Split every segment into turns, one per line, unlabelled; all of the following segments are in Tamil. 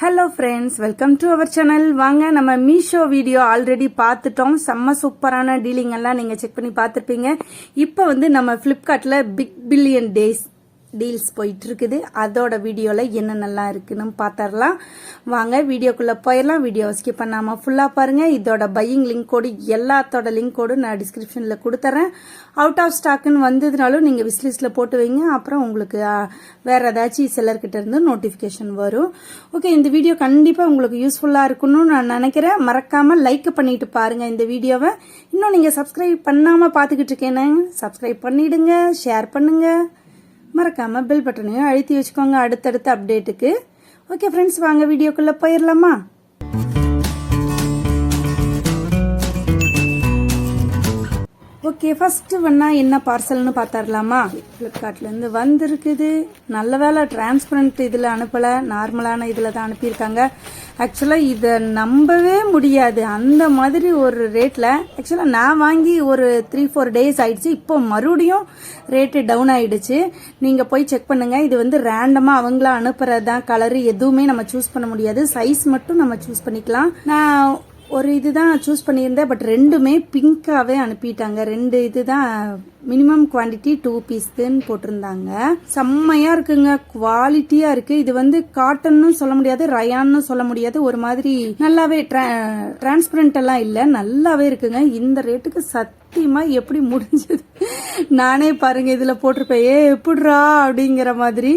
Hello friends, welcome to our channel. வாங்க நம்ம மீஷோ வீடியோ ஆல்ரெடி பார்த்துட்டோம். செம்ம சூப்பரான டீலிங் எல்லாம் நீங்கள் செக் பண்ணி பார்த்துருப்பீங்க. இப்போ வந்து நம்ம ஃப்ளிப்கார்ட்டில் பிக் பில்லியன் டேஸ் டீல்ஸ் போயிட்டு இருக்குது. அதோட வீடியோவில் என்னென்னலாம் இருக்குன்னு பார்த்துடலாம். வாங்க வீடியோக்குள்ளே போயிடலாம். வீடியோவை ஸ்கிப் பண்ணாமல் ஃபுல்லாக பாருங்கள். இதோட பையிங் லிங்க் கோடு எல்லாத்தோட லிங்க் கோடு நான் டிஸ்கிரிப்ஷனில் கொடுத்துட்றேன். அவுட் ஆஃப் ஸ்டாக்குன்னு வந்ததுனாலும் நீங்கள் விஸ்லிஸ்ட்டில் போட்டு வைங்க. அப்புறம் உங்களுக்கு வேறு ஏதாச்சும் செல்லர்கிட்ட இருந்து நோட்டிஃபிகேஷன் வரும். ஓகே, இந்த வீடியோ கண்டிப்பாக உங்களுக்கு யூஸ்ஃபுல்லாக இருக்குன்னு நான் நினைக்கிறேன். மறக்காமல் லைக் பண்ணிட்டு பாருங்கள் இந்த வீடியோவை. இன்னும் நீங்கள் சப்ஸ்கிரைப் பண்ணாமல் பார்த்துக்கிட்டு இருக்கேன்னு சப்ஸ்கிரைப் பண்ணிவிடுங்க, ஷேர் பண்ணுங்கள். மறக்காமல் பெல் பட்டனையும் அழுத்தி வச்சுக்கோங்க அடுத்தடுத்த அப்டேட்டுக்கு. ஓகே ஃப்ரெண்ட்ஸ், வாங்க வீடியோக்குள்ளே போயிடலாமா? ஓகே, ஃபஸ்ட்டு வேணா என்ன பார்சல்னு பார்த்துடலாமா? ஃப்ளிப்கார்ட்லேருந்து வந்திருக்குது. நல்ல வேலை டிரான்ஸ்பரண்ட் இதில் அனுப்பலை, நார்மலான இதில் தான் அனுப்பியிருக்காங்க. ஆக்சுவலாக இதை நம்பவே முடியாது, அந்த மாதிரி ஒரு ரேட்டில். ஆக்சுவலாக நான் வாங்கி ஒரு 3-4 டேஸ் ஆயிடுச்சு. இப்போ மறுபடியும் ரேட்டு டவுன் ஆயிடுச்சு. நீங்கள் போய் செக் பண்ணுங்கள். இது வந்து ரேண்டமாக அவங்களா அனுப்புறது தான். கலரு எதுவுமே நம்ம சூஸ் பண்ண முடியாது, சைஸ் மட்டும் நம்ம சூஸ் பண்ணிக்கலாம். நான் ஒரு இதுதான் சூஸ் பண்ணியிருந்தேன், பட் ரெண்டுமே பிங்காவே அனுப்பிட்டாங்க. 2 இதுதான் மினிமம் குவான்டிட்டி 2 பீஸ்ன்னு போட்டிருந்தாங்க. செம்மையா இருக்குங்க, குவாலிட்டியா இருக்கு. இது வந்து காட்டன்னு சொல்ல முடியாது, ரயான்னு சொல்ல முடியாது. ஒரு மாதிரி நல்லாவே டிரான்ஸ்பரண்ட் எல்லாம் இல்ல, நல்லாவே இருக்குங்க. இந்த ரேட்டுக்கு சத்தியமா எப்படி முடிஞ்சது நானே பாருங்க இதுல போட்டிருப்பேன். எப்படிரா அப்படிங்கிற மாதிரி.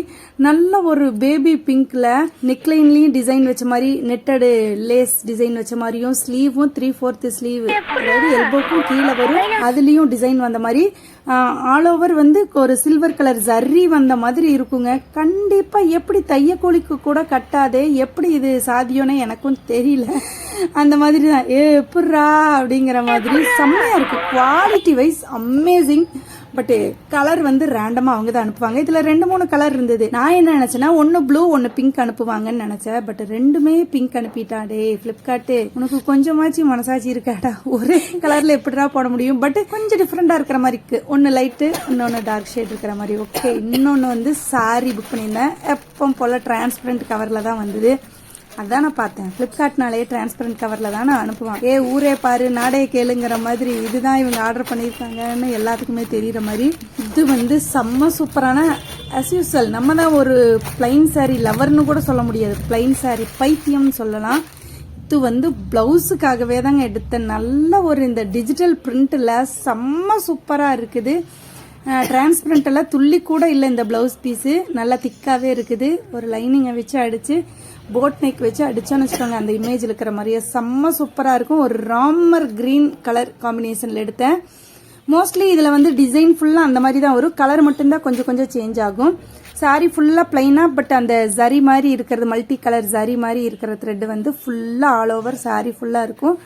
நல்ல ஒரு பேபி பிங்க்ல நெக்லைன்லயும் டிசைன் வச்ச மாதிரி, நெட்டடு லேஸ் டிசைன் வச்ச மாதிரியும், ஸ்லீவும் 3/4 ஸ்லீவ், அதாவது எல்போக்கும் கீழே வரும், அதுலயும் டிசைன் வந்த மாதிரி. ஆல் ஓவர் வந்து ஒரு சில்வர் கலர் ஜர்ரி வந்த மாதிரி இருக்குங்க. கண்டிப்பா எப்படி தையக்கூலிக்கு கூட கட்டாதே, எப்படி இது சாத்தியம்னு எனக்கும் தெரியல. அந்த மாதிரி தான் எப்பட்றா அப்படிங்கிற மாதிரி. செம்மையா இருக்கு, quality wise amazing. But colour வந்து ரேண்டமா அவங்க தான் அனுப்புவாங்க. இதுல 2-3 கலர் இருந்தது. நான் என்ன நினைச்சேன்னா ஒன்னு ப்ளூ ஒன்னு பிங்க் அனுப்புவாங்கன்னு நினைச்சேன். பட் ரெண்டுமே பிங்க் அனுப்பிட்டாடே ஃபிளிப்கார்ட். உனக்கு கொஞ்சமாச்சும் மனசாட்சி இருக்காடா, ஒரே கலர்ல எப்படிடா போட முடியும்? பட் கொஞ்சம் டிஃப்ரெண்டா இருக்கிற மாதிரி இருக்கு. ஒன்னு லைட்டு, இன்னொன்னு டார்க் ஷேட் இருக்கிற மாதிரி. ஓகே, இன்னொன்னு வந்து சாரி புக் பண்ணியிருந்தேன். எப்பவும் போல டிரான்ஸ்பரண்ட் கவர்ல தான் வந்தது. அதான் நான் பார்த்தேன், ஃப்ளிப்கார்ட்னாலே டிரான்ஸ்பரண்ட் கவரில் தானே அனுப்புவான். ஊரே பாரு நாடே கேளுங்கிற மாதிரி. இதுதான் இவங்க ஆர்டர் பண்ணியிருக்காங்கன்னு எல்லாத்துக்குமே தெரிகிற மாதிரி. இது வந்து செம்ம சூப்பரான அஸ் யூஸ்வல். நம்ம தான் ஒரு பிளைன் சாரி லவர்னு கூட சொல்ல முடியாது, பிளைன் சாரி பைத்தியம்னு சொல்லலாம். இது வந்து பிளவுஸுக்காகவே தாங்க எடுத்தேன். நல்ல ஒரு இந்த டிஜிட்டல் பிரிண்டில் செம்ம சூப்பராக இருக்குது. டிரான்ஸ்பரண்ட் எல்லாம் துள்ளி கூட இல்லை. இந்த பிளவுஸ் பீஸு நல்லா திக்காவே இருக்குது. ஒரு லைனிங்கை வச்சு அடிச்சு போட் நெக் வச்சு அடிச்சோன்னு வச்சுக்கோங்க, அந்த இமேஜில் இருக்கிற மாதிரியே செம்ம சூப்பராக இருக்கும். ஒரு ராமர் கிரீன் கலர் காம்பினேஷனில் எடுத்தேன். மோஸ்ட்லி இதில் வந்து டிசைன் ஃபுல்லாக அந்த மாதிரி தான் வரும், கலர் மட்டும்தான் கொஞ்சம் கொஞ்சம் சேஞ்ச் ஆகும். சாரி ஃபுல்லாக பிளைனாக, பட் அந்த ஜரி மாதிரி இருக்கிறது, மல்டி கலர் ஜரி மாதிரி இருக்கிற த்ரெட் வந்து ஃபுல்லாக ஆல் ஓவர் சாரி ஃபுல்லாக இருக்கும்.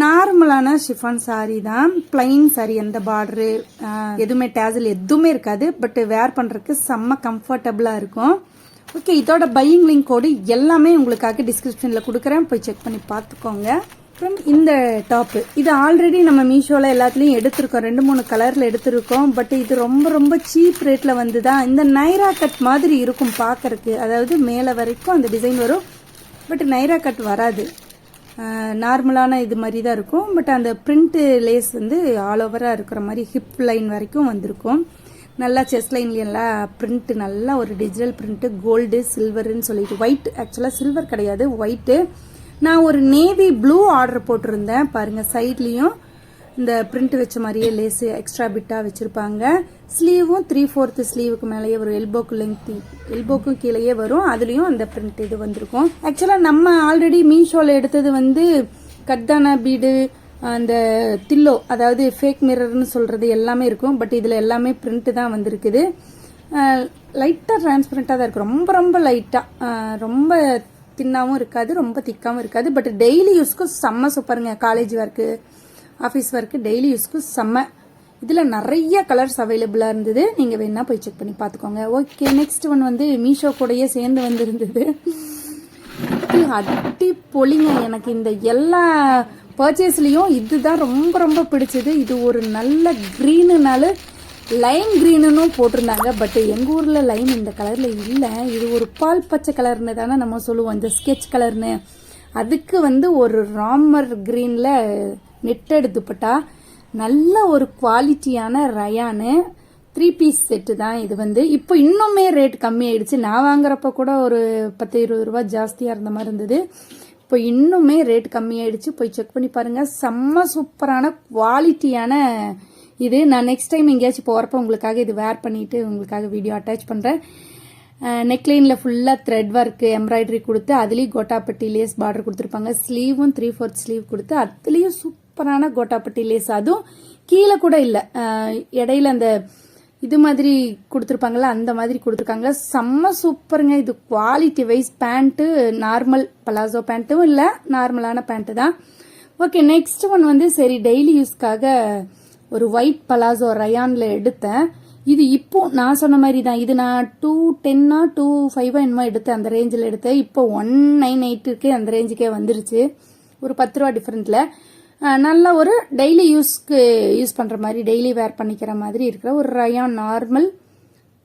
நார்மலான ஷிஃபான் சாரி தான், பிளைன் சாரி. எந்த பார்டரு எதுவுமே டேசல் எதுவுமே இருக்காது. பட் வேர் பண்ணுறதுக்கு செம்ம கம்ஃபர்டபுளாக இருக்கும். ஓகே, இதோட பையிங் லிங்க் கோடு எல்லாமே உங்களுக்காக டிஸ்கிரிப்ஷனில் கொடுக்குறேன், போய் செக் பண்ணி பார்த்துக்கோங்க. அப்புறம் இந்த டாப்பு, இது ஆல்ரெடி நம்ம மீஷோவில் எல்லாத்துலேயும் எடுத்திருக்கோம், 2-3 கலரில் எடுத்திருக்கோம். பட் இது ரொம்ப ரொம்ப சீப் ரேட்டில் வந்து தான். இந்த நைரா கட் மாதிரி இருக்கும் பார்க்கறதுக்கு, அதாவது மேலே வரைக்கும் அந்த டிசைன் வரும். பட் நைரா கட் வராது, நார்மலான இது மாதிரி தான் இருக்கும். பட் அந்த பிரிண்ட்டு லேஸ் வந்து ஆல் ஓவராக இருக்கிற மாதிரி ஹிப் லைன் வரைக்கும் வந்திருக்கும். நல்லா செஸ்ட் லைன்லாம் பிரிண்ட்டு, நல்லா ஒரு டிஜிட்டல் பிரிண்ட்டு, கோல்டு சில்வருன்னு சொல்லிட்டு. ஒயிட், ஆக்சுவலாக சில்வர் கிடையாது, ஒயிட்டு. நான் ஒரு நேவி ப்ளூ ஆர்டர் போட்டிருந்தேன் பாருங்க. சைட்லேயும் இந்த பிரிண்ட் வச்ச மாதிரியே லேஸு எக்ஸ்ட்ரா பிட்டாக வச்சுருப்பாங்க. ஸ்லீவும் 3/4 ஸ்லீவுக்கு மேலேயே வரும், எல்போக்கு லெங்க், எல்போக்கும் கீழேயே வரும். அதுலேயும் அந்த பிரிண்ட் இது வந்திருக்கும். ஆக்சுவலாக நம்ம ஆல்ரெடி மீஷோவில் எடுத்தது வந்து கட்டான பீடு, அந்த தில்லோ, அதாவது ஃபேக் மிரர்னு சொல்கிறது எல்லாமே இருக்கும். பட் இதில் எல்லாமே பிரிண்ட்டு தான் வந்திருக்குது. லைட்டாக டிரான்ஸ்பரண்ட்டாக தான் இருக்குது, ரொம்ப ரொம்ப லைட்டாக, ரொம்ப தின்னாகவும் இருக்காது, ரொம்ப திக்காகவும் இருக்காது. பட் டெய்லி யூஸ்க்கு செம்ம சூப்பருங்க. College work, office work, daily யூஸ்க்கு செம்ம. இதில் நிறைய கலர்ஸ் அவைலபிளாக இருந்தது, நீங்கள் வேணா போய் செக் பண்ணி பார்த்துக்கோங்க. ஓகே, நெக்ஸ்ட் ஒன் வந்து மீஷோ கூடயே சேர்ந்து வந்திருந்தது. அட்டி பொலிங்க, எனக்கு இந்த எல்லா பர்ச்சேஸ்லேயும் இதுதான் ரொம்ப ரொம்ப பிடிச்சது. இது ஒரு நல்ல க்ரீனுனால லைம் க்ரீனுன்னு போட்டிருந்தாங்க. பட் எங்கள் ஊரில் லைம் இந்த கலரில் இல்லை. இது ஒரு பால் பச்சை கலர்னு தானே நம்ம சொல்லுவோம், இந்த ஸ்கெட்ச் கலர்னு. அதுக்கு வந்து ஒரு ராமர் க்ரீனில் நெட்டட் துப்பட்டா, நல்ல ஒரு குவாலிட்டியான ரயானு 3 பீஸ் செட்டு தான் இது வந்து. இப்போ இன்னுமே ரேட் கம்மியாயிடுச்சு. நான் வாங்குறப்ப கூட ஒரு 10-20 ரூபா ஜாஸ்தியாக இருந்த மாதிரி இருந்தது. இப்போ இன்னுமே ரேட் கம்மியாயிடுச்சு. போய் செக் பண்ணி பாருங்கள். செம்ம சூப்பரான குவாலிட்டியான இது. நான் நெக்ஸ்ட் டைம் எங்கேயாச்சும் போகிறப்ப உங்களுக்காக இது வேர் பண்ணிவிட்டு உங்களுக்காக வீடியோ அட்டாச் பண்ணுறேன். நெக்லைனில் ஃபுல்லாக த்ரெட் ஒர்க்கு எம்ப்ராய்டரி கொடுத்து அதுலேயும் கோட்டாப்பட்டி லேஸ் பார்டர் கொடுத்துருப்பாங்க. ஸ்லீவும் 3/4 ஸ்லீவ் கொடுத்து அதுலேயும் சூப்பரான கோட்டாப்பட்டி லேஸ். அதுவும் கீழே கூட இல்லை, இடையில அந்த இது மாதிரி கொடுத்துருப்பாங்களா, அந்த மாதிரி கொடுத்துருக்காங்க. செம்ம சூப்பருங்க. இது quality wise. Pant normal palazzo பேண்ட்டும் இல்லை, நார்மலான பேண்ட்டு தான். ஓகே, நெக்ஸ்ட் ஒன் வந்து சரி டெய்லி யூஸ்க்காக ஒரு ஒயிட் பலாசோ ரயான்ல எடுத்தேன். இது இப்போ நான் சொன்ன மாதிரி தான். இது நான் 210 205 என்னமோ எடுத்தேன், அந்த ரேஞ்சில் எடுத்தேன். இப்போ 198 அந்த ரேஞ்சுக்கே வந்துருச்சு. ஒரு 10 ரூபா டிஃப்ரெண்ட்ல. நல்ல ஒரு டெய்லி யூஸ்க்கு யூஸ் பண்ணுற மாதிரி, டெய்லி வேர் பண்ணிக்கிற மாதிரி இருக்கிற ஒரு ரயான் நார்மல்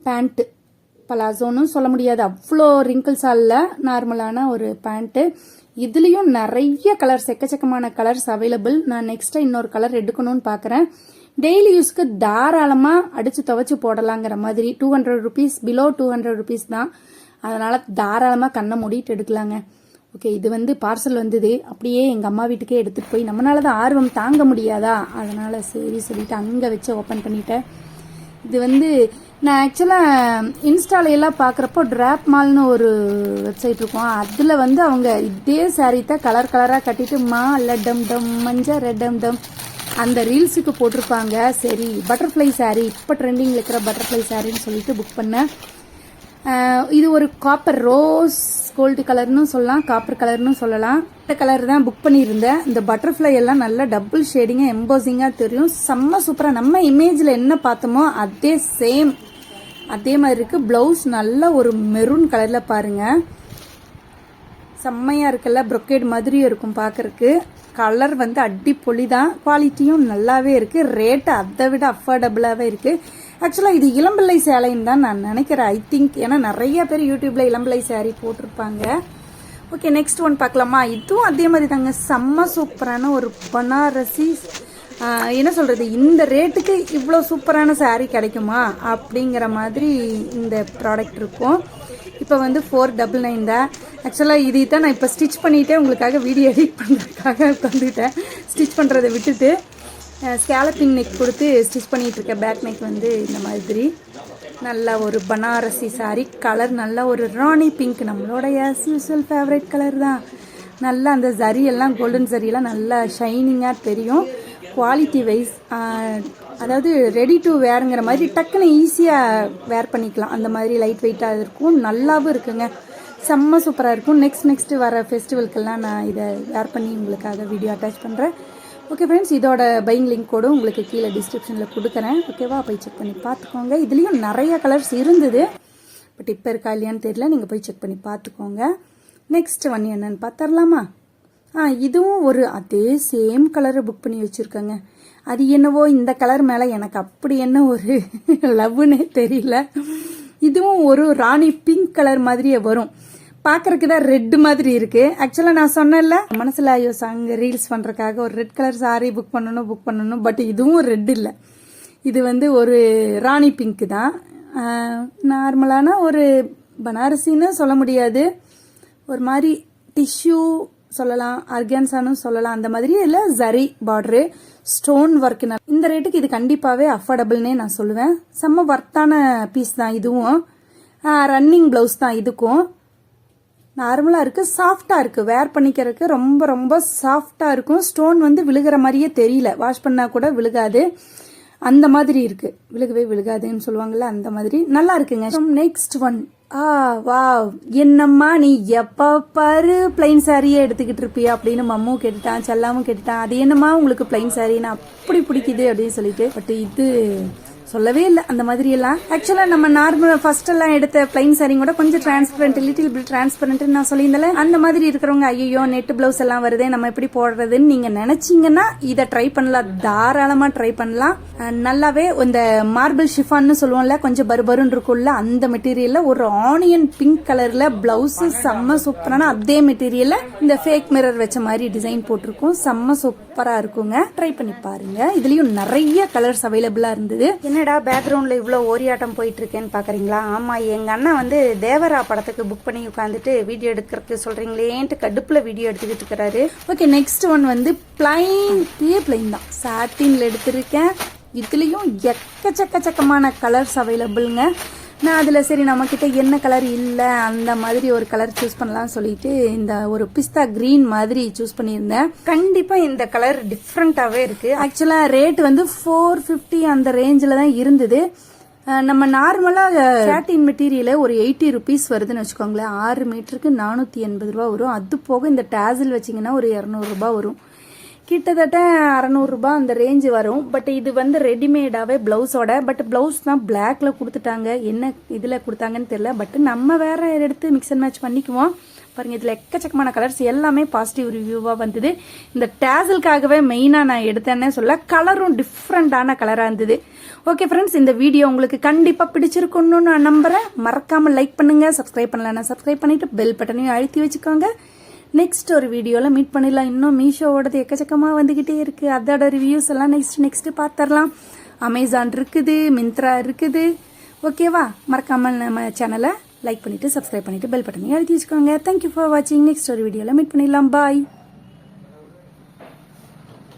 பேண்ட்டு. பலாசோன்னு சொல்ல முடியாது, அவ்வளோ ரிங்கிள்ஸா இல்லை, நார்மலான ஒரு பேண்ட்டு. இதுலேயும் நிறைய கலர்ஸ், எக்கச்சக்கமான கலர்ஸ் அவைலபிள். நான் நெக்ஸ்ட்டு இன்னொரு கலர் எடுக்கணும்னு பார்க்குறேன். டெய்லி யூஸ்க்கு தாராளமாக அடித்து துவைச்சு போடலாங்கிற மாதிரி. 200 ருபீஸ், பிலோ 200 ருபீஸ் தான். அதனால் தாராளமாக கண்ணை மூடிட்டு எடுக்கலாங்க. ஓகே, இது வந்து பார்சல் வந்தது. அப்படியே எங்கள் அம்மா வீட்டுக்கே எடுத்துகிட்டு போய், நம்மளால தான் ஆர்வம் தாங்க முடியாதா, அதனால் சரி சொல்லிட்டு அங்கே வச்சு ஓப்பன் பண்ணிட்டேன். இது வந்து நான் ஆக்சுவலாக இன்ஸ்டாலையெல்லாம் பார்க்குறப்போ ட்ராப் மால்னு ஒரு வெப்சைட் இருக்கும். அதில் வந்து அவங்க இதே சாரீ தான் கலர் கலராக கட்டிட்டு டம் டம் மஞ்சள் ரெட் டம் அந்த ரீல்ஸுக்கு போட்டிருப்பாங்க. சரி பட்டர்ஃப்ளை சாரீ, இப்போ ட்ரெண்டிங்கில் இருக்கிற பட்டர்ஃப்ளை சாரின்னு சொல்லிட்டு புக் பண்ணேன். இது ஒரு காப்பர் ரோஸ் கோல்டு கலர்னு சொல்லலாம், காப்பர் கலர்னு சொல்லலாம். இந்த கலர் தான் புக் பண்ணியிருந்தேன். இந்த பட்டர்ஃப்ளை எல்லாம் நல்லா டபுள் ஷேடிங்காக எம்போசிங்காக தெரியும். செம்ம சூப்பராக நம்ம இமேஜில் என்ன பார்த்தோமோ அதே சேம் அதே மாதிரி இருக்குது. ப்ளவுஸ் நல்ல ஒரு மெரூன் கலரில் பாருங்கள், செம்மையாக இருக்குல்ல, ப்ரொக்கேட் மாதிரியும் இருக்கும் பார்க்குறக்கு. கலர் வந்து அடிப்பொலி தான், குவாலிட்டியும் நல்லாவே இருக்குது. ரேட்டு அதை விட அஃபோர்டபுளாகவே இருக்குது. ஆக்சுவலாக இது இளம்பிள்ளை சேலைன்னு தான் நான் நினைக்கிறேன், ஐ திங்க். ஏன்னா நிறைய பேர் யூடியூப்பில் இளம்பிள்ளை சேரீ போட்டிருப்பாங்க. ஓகே, நெக்ஸ்ட் ஒன் பார்க்கலாமா? இதுவும் அதே மாதிரி தாங்க, செம்ம சூப்பரான ஒரு பனாரசி. என்ன சொல்கிறது, இந்த ரேட்டுக்கு இவ்வளோ சூப்பரான சாரீ கிடைக்குமா அப்படிங்கிற மாதிரி இந்த ப்ராடக்ட் இருக்கும். இப்போ வந்து 499 தான். ஆக்சுவலாக இது தான் நான் இப்போ ஸ்டிச் பண்ணிவிட்டு உங்களுக்காக வீடியோ எடிட் பண்ணுறதுக்காக உட்காந்துட்டேன். ஸ்டிச் பண்ணுறதை விட்டுட்டு ஸ்கேலப்பிங் நெக் கொடுத்து ஸ்டிச் பண்ணிகிட்ருக்கேன். பேக் நெக் வந்து இந்த மாதிரி நல்ல ஒரு பனாரசி சாரீ. கலர் நல்ல ஒரு ராணி பிங்க், நம்மளோட ஆஸ் யூஸ்வல் ஃபேவரட் கலர் தான். நல்லா அந்த ஜரியெல்லாம் கோல்டன் ஜரியெல்லாம் நல்லா ஷைனிங்காக தெரியும். குவாலிட்டி வைஸ் அதாவது ரெடி டு வேருங்கிற மாதிரி டக்குன்னு ஈஸியாக வேர் பண்ணிக்கலாம். அந்த மாதிரி லைட் வெயிட்டாக இருக்கும், நல்லாவும் இருக்குங்க, செம்ம சூப்பராக இருக்கும். நெக்ஸ்ட்டு வர ஃபெஸ்டிவலுக்கெல்லாம் நான் இதை வேர் பண்ணி உங்களுக்காக வீடியோ அட்டாச் பண்ணுறேன். ஓகே ஃப்ரெண்ட்ஸ், இதோட பையிங் லிங்க் கோடும் உங்களுக்கு கீழே டிஸ்கிரிப்ஷனில் கொடுக்குறேன். ஓகேவா, போய் செக் பண்ணி பார்த்துக்கோங்க. இதுலேயும் நிறைய கலர்ஸ் இருந்தது, பட் இப்போ இருக்கா இல்லையான்னு தெரியல, நீங்கள் போய் செக் பண்ணி பார்த்துக்கோங்க. நெக்ஸ்ட் ஒன் என்னன்னு பார்த்துடலாமா? இதுவும் ஒரு அதே சேம் கலரை புக் பண்ணி வச்சுருக்கேங்க. அது என்னவோ இந்த கலர் மேலே எனக்கு அப்படி என்ன ஒரு லவ்னே தெரியல. இதுவும் ஒரு ராணி பிங்க் கலர் மாதிரியே வரும். பார்க்கறதுக்கு தான் ரெட் மாதிரி இருக்கு. ஆக்சுவலாக நான் சொன்னேன்ல, மனசில் ஐயோ சாங் ரீல்ஸ் பண்ணுறதுக்காக ஒரு ரெட் கலர் சாரீ புக் பண்ணணும். பட் இதுவும் ரெட் இல்லை, இது வந்து ஒரு ராணி பிங்க் தான். நார்மலான ஒரு பனாரசின்னு சொல்ல முடியாது, ஒரு மாதிரி டிஷ்யூ சொல்லலாம், ஆர்கான்சானு சொல்லலாம். அந்த மாதிரி இல்லை, ஜரி பார்டரு, ஸ்டோன் ஒர்க். இந்த ரேட்டுக்கு இது கண்டிப்பாகவே அஃபோர்டபுள்னே நான் சொல்லுவேன். செம்ம ஒர்த்தான பீஸ் தான் இதுவும். ரன்னிங் ப்ளவுஸ் தான் இதுக்கும். நார்மலாக இருக்குது, சாஃப்டாக இருக்குது, வேர் பண்ணிக்கிறதுக்கு ரொம்ப ரொம்ப சாஃப்டாக இருக்கும். ஸ்டோன் வந்து விழுகிற மாதிரியே தெரியல, வாஷ் பண்ணால் கூட விழுகாது, அந்த மாதிரி இருக்குது. விழுகாதுன்னு சொல்லுவாங்கள்ல, அந்த மாதிரி நல்லா இருக்குங்க. நெக்ஸ்ட் ஒன், வாவ், என்னம்மா நீ எப்போ பாரு பிளைன் சாரியே எடுத்துக்கிட்டு இருப்பியா அப்படின்னு மம்மும் கேட்டுட்டான், செல்லாமும் கேட்டுட்டான். அது என்னம்மா உங்களுக்கு பிளைன் சாரி நான் அப்படி பிடிக்குது அப்படின்னு சொல்லிட்டு. பட் இது சொல்லவே இல்லை அந்த மாதிரி எல்லாம். ஆக்சுவலா நம்ம நார்மல் ஃபர்ஸ்ட் எல்லாம் எடுத்த பிளைன் சாரிங்கோட கொஞ்சம் டிரான்ஸ்பரண்ட், லிட்டில் பிட் டிரான்ஸ்பரண்ட் நான் சொல்லியிருந்தேன். அந்த மாதிரி இருக்கிறவங்க ஐயோ நெட் பிளவுஸ் எல்லாம் வருதே நம்ம எப்படி போடுறதுன்னு நீங்க நினைச்சீங்கன்னா இதை ட்ரை பண்ணலாம், தாராளமா ட்ரை பண்ணலாம். நல்லாவே இந்த மார்பிள் ஷிஃபான்னு சொல்லுவோம்ல, கொஞ்சம் பருபருன்னு இருக்கும்ல, அந்த மெட்டீரியல்ல ஒரு ஆனியன் பிங்க் கலர்ல பிளவுஸ் செம்ம சூப்பரான அதே மெட்டீரியல்ல இந்த ஃபேக் மிரர் வச்ச மாதிரி டிசைன் போட்டிருக்கும். செம்ம சூப்பரா இருக்குங்க, ட்ரை பண்ணி பாருங்க. இதுலயும் நிறைய கலர்ஸ் அவைலபிளா இருந்தது. என்னடா பேக்ரவுண்ட்ல இவ்வளவு ஓரியாட்டம் போயிட்டு இருக்கேன்னு பாக்குறீங்களா? ஆமா, எங்க அண்ணன் வந்து தேவரா படத்துக்கு புக் பண்ணி உட்காந்துட்டு வீடியோ எடுக்கிறதுக்கு சொல்றீங்களேன்ட்டு கடுப்புல வீடியோ எடுத்துக்கிட்டு இருக்கிறாரு. ஓகே, நெக்ஸ்ட் ஒன் வந்து பிளைன் தான், சாட்டின்ல எடுத்திருக்கேன். இதுலயும் எக்கச்சக்கமான கலர்ஸ் அவைலபிள்ங்க. நான் அதில் சரி நம்மக்கிட்ட என்ன கலர் இல்லை அந்த மாதிரி ஒரு கலர் சூஸ் பண்ணலாம்னு சொல்லிட்டு இந்த ஒரு பிஸ்தா கிரீன் மாதிரி சூஸ் பண்ணியிருந்தேன். கண்டிப்பாக இந்த கலர் டிஃப்ரெண்ட்டாகவே இருக்குது. ஆக்சுவலாக ரேட் வந்து 450 அந்த ரேஞ்சில் தான் இருந்தது. நம்ம நார்மலாக சாட்டின் மெட்டீரியல் ஒரு 80 ருபீஸ் வருதுன்னு வச்சுக்கோங்களேன். 6 மீட்டருக்கு 480 ரூபா வரும். அது போக இந்த டேசில் வச்சிங்கன்னா ஒரு 200 ரூபா வரும். கிட்டத்தட்ட 600 ரூபாய் அந்த ரேஞ்ச் வரும். பட் இது வந்து ரெடிமேடாவே பிளவுஸோட, பட் பிளவுஸ் தான் பிளாக்ல கொடுத்துட்டாங்க, என்ன இதுல கொடுத்தாங்கன்னு தெரியல. பட் நம்ம வேற எடுத்து மிக்ஸ் அண்ட் மேட்ச் பண்ணிக்குவோம். பாருங்க, இதுல எக்கச்சக்கமான கலர்ஸ், எல்லாமே பாசிட்டிவ் ரிவ்யூவா வந்தது. இந்த டேசலுக்காகவே மெயினா நான் எடுத்தேன்னு சொல்ல, கலரும் டிஃப்ரெண்டான கலரா இருந்தது. ஓகே ஃப்ரெண்ட்ஸ், இந்த வீடியோ உங்களுக்கு கண்டிப்பா பிடிச்சிருக்குன்னு நான் நம்புறேன். மறக்காம லைக் பண்ணுங்க, சப்ஸ்கிரைப் பண்ணலன்னா சப்ஸ்கிரைப் பண்ணிட்டு பெல் பட்டனையும் அழுத்தி வச்சுக்கோங்க. நெக்ஸ்ட் ஒரு வீடியோவில் மீட் பண்ணிடலாம். இன்னும் மீஷோவோடது எக்கச்சக்கமாக வந்துக்கிட்டே இருக்குது. அதோட ரிவ்யூஸ் எல்லாம் நெக்ஸ்ட் பார்த்துடலாம். அமேசான் இருக்குது, மிந்த்ரா இருக்குது. ஓகேவா? மறக்காமல் நம்ம சேனலை லைக் பண்ணிவிட்டு சப்ஸ்கிரைப் பண்ணிவிட்டு பெல் பட்டனையும் அழுத்தி வச்சுக்கோங்க. தேங்க்யூ ஃபார் வாட்சிங். நெக்ஸ்ட் ஒரு வீடியோவில் மீட் பண்ணிடலாம். பாய்.